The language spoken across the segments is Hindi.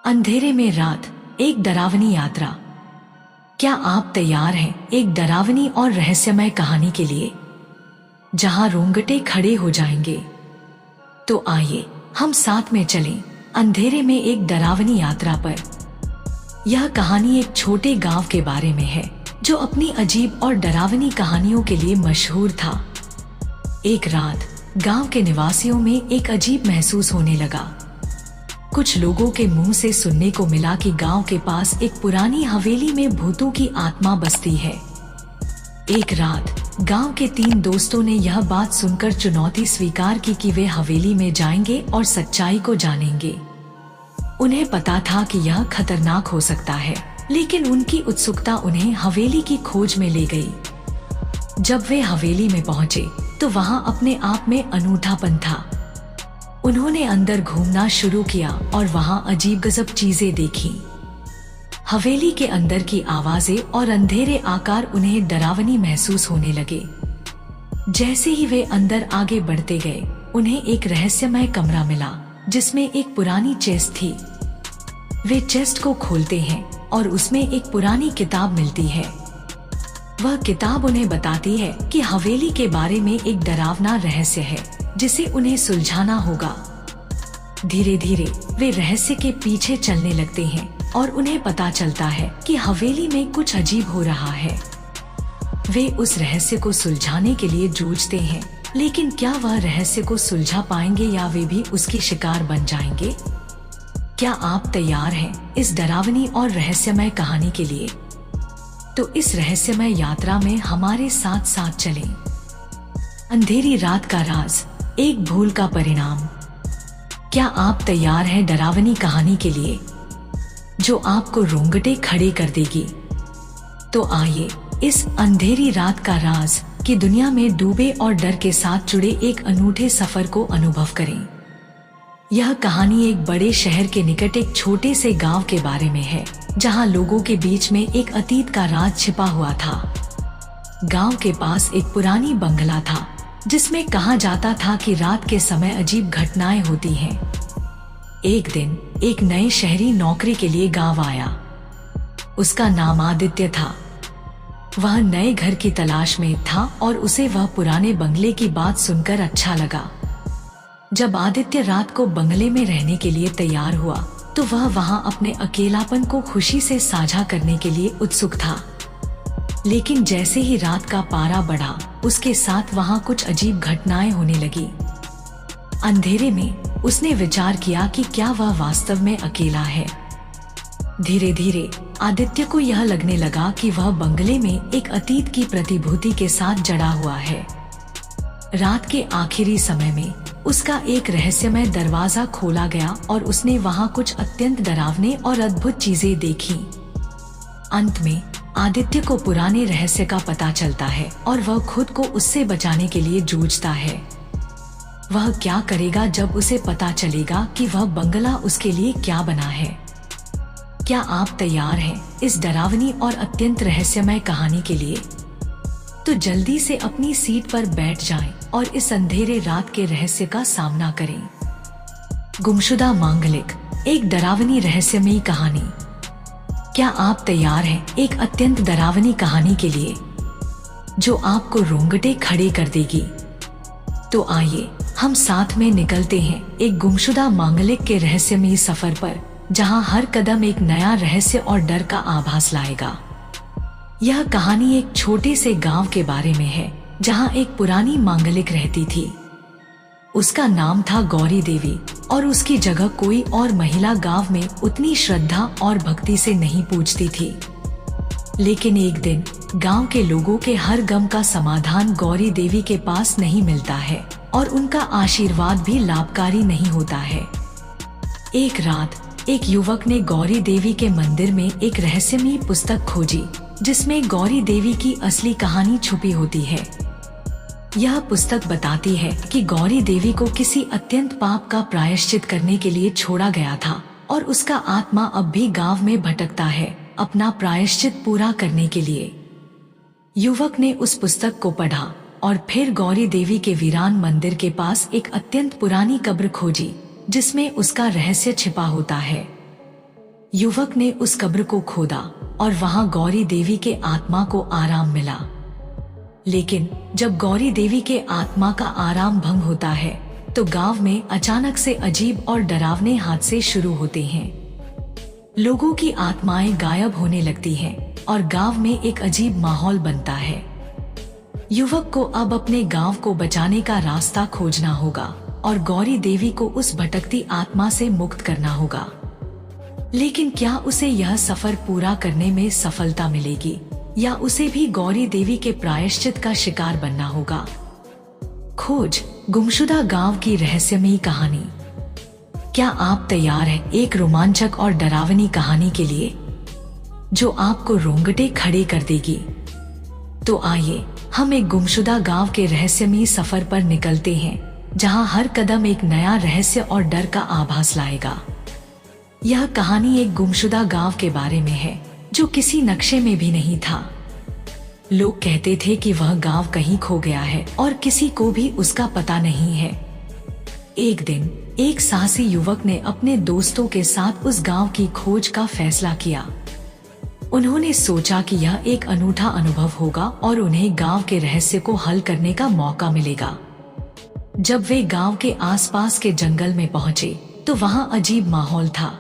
अंधेरे में रात, एक डरावनी यात्रा। क्या आप तैयार हैं एक डरावनी और रहस्यमय कहानी के लिए, जहां रोंगटे खड़े हो जाएंगे? तो आइए हम साथ में चलें अंधेरे में एक डरावनी यात्रा पर। यह कहानी एक छोटे गांव के बारे में है जो अपनी अजीब और डरावनी कहानियों के लिए मशहूर था। एक रात गांव के निवासियों में एक अजीब महसूस होने लगा। कुछ लोगों के मुंह से सुनने को मिला कि गांव के पास एक पुरानी हवेली में भूतों की आत्मा बसती है। एक रात गांव के 3 दोस्तों ने यह बात सुनकर चुनौती स्वीकार की कि वे हवेली में जाएंगे और सच्चाई को जानेंगे। उन्हें पता था कि यह खतरनाक हो सकता है, लेकिन उनकी उत्सुकता उन्हें हवेली की खोज में ले गई। जब वे हवेली में पहुंचे तो वहां अपने आप में अनूठापन था। उन्होंने अंदर घूमना शुरू किया और वहां अजीब गजब चीजें देखी। हवेली के अंदर की आवाजें और अंधेरे आकार उन्हें डरावनी महसूस होने लगे। जैसे ही वे अंदर आगे बढ़ते गए, उन्हें एक रहस्यमय कमरा मिला जिसमें एक पुरानी चेस्ट थी। वे चेस्ट को खोलते हैं और उसमें एक पुरानी किताब मिलती है। वह किताब उन्हें बताती है कि हवेली के बारे में एक डरावना रहस्य है जिसे उन्हें सुलझाना होगा। धीरे धीरे वे रहस्य के पीछे चलने लगते हैं और उन्हें पता चलता है कि हवेली में कुछ अजीब हो रहा है। वे उस रहस्य को सुलझाने के लिए जूझते हैं, लेकिन क्या वह रहस्य को सुलझा पाएंगे या वे भी उसकी शिकार बन जाएंगे? क्या आप तैयार हैं इस डरावनी और रहस्यमय कहानी के लिए? तो इस रहस्यमय यात्रा में हमारे साथ साथ चलें। अंधेरी रात का राज, एक भूल का परिणाम। क्या आप तैयार हैं डरावनी कहानी के लिए जो आपको रोंगटे खड़े कर देगी? तो आइए इस अंधेरी रात का राज की दुनिया में डूबे और डर के साथ जुड़े एक अनूठे सफर को अनुभव करें। यह कहानी एक बड़े शहर के निकट एक छोटे से गांव के बारे में है, जहां लोगों के बीच में एक अतीत का राज छिपा हुआ था। गांव के पास एक पुरानी बंगला था जिसमें कहा जाता था कि रात के समय अजीब घटनाएं होती हैं। एक दिन एक नए शहरी नौकरी के लिए गांव आया। उसका नाम आदित्य था। वह नए घर की तलाश में था और उसे वह पुराने बंगले की बात सुनकर अच्छा लगा। जब आदित्य रात को बंगले में रहने के लिए तैयार हुआ तो वह वहां अपने अकेलापन को खुशी से साझा करने के लिए उत्सुक था। लेकिन जैसे ही रात का पारा बढ़ा, उसके साथ वहां कुछ अजीब घटनाएं होने लगी। अंधेरे में उसने विचार किया कि क्या वह वास्तव में अकेला है। धीरे धीरे आदित्य को यह लगने लगा कि वह बंगले में एक अतीत की प्रतिभूति के साथ जड़ा हुआ है। रात के आखिरी समय में उसका एक रहस्यमय दरवाजा खोला गया और उसने वहां कुछ अत्यंत डरावने और अद्भुत चीजें देखी। अंत में आदित्य को पुराने रहस्य का पता चलता है और वह खुद को उससे बचाने के लिए जूझता है। वह क्या करेगा जब उसे पता चलेगा कि वह बंगला उसके लिए क्या बना है? क्या आप तैयार हैं इस डरावनी और अत्यंत रहस्यमय कहानी के लिए? तो जल्दी से अपनी सीट पर बैठ जाएं और इस अंधेरे रात के रहस्य का सामना करें। गुमशुदा मांगलिक, एक डरावनी रहस्यमयी कहानी। क्या आप तैयार हैं एक अत्यंत डरावनी कहानी के लिए जो आपको रोंगटे खड़े कर देगी? तो आइए हम साथ में निकलते हैं एक गुमशुदा मांगलिक के रहस्यमयी सफर पर, जहां हर कदम एक नया रहस्य और डर का आभास लाएगा। यह कहानी एक छोटे से गांव के बारे में है जहां एक पुरानी मांगलिक रहती थी। उसका नाम था गौरी देवी और उसकी जगह कोई और महिला गांव में उतनी श्रद्धा और भक्ति से नहीं पूजती थी। लेकिन एक दिन गांव के लोगों के हर गम का समाधान गौरी देवी के पास नहीं मिलता है और उनका आशीर्वाद भी लाभकारी नहीं होता है। एक रात एक युवक ने गौरी देवी के मंदिर में एक रहस्यमयी पुस्तक खोजी जिसमें गौरी देवी की असली कहानी छुपी होती है। यह पुस्तक बताती है कि गौरी देवी को किसी अत्यंत पाप का प्रायश्चित करने के लिए छोड़ा गया था और उसका आत्मा अब भी गांव में भटकता है अपना प्रायश्चित पूरा करने के लिए। युवक ने उस पुस्तक को पढ़ा और फिर गौरी देवी के वीरान मंदिर के पास एक अत्यंत पुरानी कब्र खोजी जिसमें उसका रहस्य छिपा होता है। युवक ने उस कब्र को खोदा और वहां गौरी देवी के आत्मा को आराम मिला। लेकिन जब गौरी देवी के आत्मा का आराम भंग होता है तो गांव में अचानक से अजीब और डरावने हादसे शुरू होते हैं। लोगों की आत्माएं गायब होने लगती हैं और गांव में एक अजीब माहौल बनता है। युवक को अब अपने गांव को बचाने का रास्ता खोजना होगा और गौरी देवी को उस भटकती आत्मा से मुक्त करना होगा। लेकिन क्या उसे यह सफर पूरा करने में सफलता मिलेगी या उसे भी गौरी देवी के प्रायश्चित का शिकार बनना होगा? खोज गुमशुदा गांव की रहस्यमयी कहानी। क्या आप तैयार हैं एक रोमांचक और डरावनी कहानी के लिए जो आपको रोंगटे खड़े कर देगी? तो आइए हम एक गुमशुदा गांव के रहस्यमयी सफर पर निकलते हैं, जहां हर कदम एक नया रहस्य और डर का आभास लाएगा। यह कहानी एक गुमशुदा गांव के बारे में है जो किसी नक्शे में भी नहीं था। लोग कहते थे कि वह गांव कहीं खो गया है और किसी को भी उसका पता नहीं है। एक दिन एक साहसी युवक ने अपने दोस्तों के साथ उस गांव की खोज का फैसला किया। उन्होंने सोचा कि यह एक अनूठा अनुभव होगा और उन्हें गांव के रहस्य को हल करने का मौका मिलेगा। जब वे गांव के आसपास के जंगल में पहुंचे तो वहां अजीब माहौल था।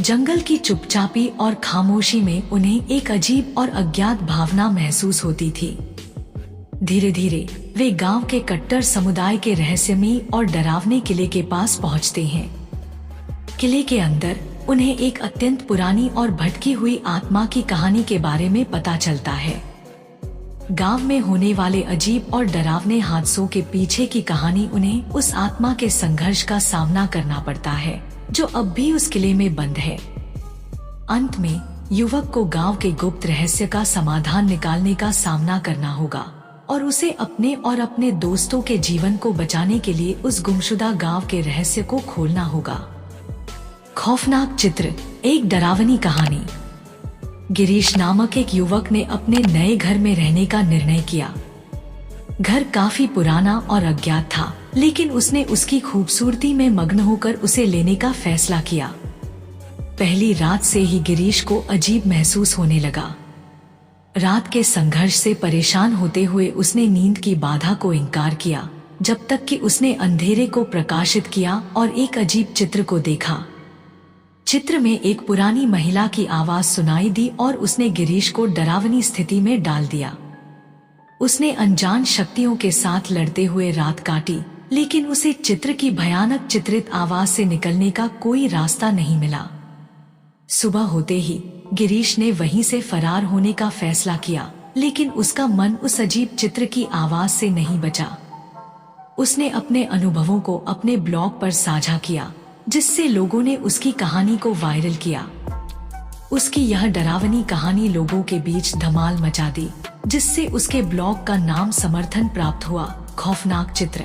जंगल की चुपचापी और खामोशी में उन्हें एक अजीब और अज्ञात भावना महसूस होती थी। धीरे धीरे वे गांव के कट्टर समुदाय के रहस्यमयी और डरावने किले के पास पहुंचते हैं। किले के अंदर उन्हें एक अत्यंत पुरानी और भटकी हुई आत्मा की कहानी के बारे में पता चलता है। गांव में होने वाले अजीब और डरावने हादसों के पीछे की कहानी उन्हें उस आत्मा के संघर्ष का सामना करना पड़ता है जो अब भी उस किले में बंद है। अंत में युवक को गांव के गुप्त रहस्य का समाधान निकालने का सामना करना होगा और उसे अपने और अपने दोस्तों के जीवन को बचाने के लिए उस गुमशुदा गांव के रहस्य को खोलना होगा। खौफनाक चित्र, एक डरावनी कहानी। गिरीश नामक एक युवक ने अपने नए घर में रहने का निर्णय किया। घर काफी पुराना और अज्ञात था, लेकिन उसने उसकी खूबसूरती में मग्न होकर उसे लेने का फैसला किया। पहली रात से ही गिरीश को अजीब महसूस होने लगा। रात के संघर्ष से परेशान होते हुए उसने नींद की बाधा को इनकार किया, जब तक कि उसने अंधेरे को प्रकाशित किया और एक अजीब चित्र को देखा। चित्र में एक पुरानी महिला की आवाज सुनाई दी और उसने गिरीश को डरावनी स्थिति में डाल दिया। उसने अनजान शक्तियों के साथ लड़ते हुए रात काटी, लेकिन उसे चित्र की भयानक चित्रित आवाज से निकलने का कोई रास्ता नहीं मिला। सुबह होते ही गिरीश ने वहीं से फरार होने का फैसला किया, लेकिन उसका मन उस अजीब चित्र की आवाज से नहीं बचा। उसने अपने अनुभवों को अपने ब्लॉग पर साझा किया, जिससे लोगों ने उसकी कहानी को वायरल किया। उसकी यह डरावनी कहानी लोगों के बीच धमाल मचा दी, जिससे उसके ब्लॉग का नाम समर्थन प्राप्त हुआ, खौफनाक चित्र।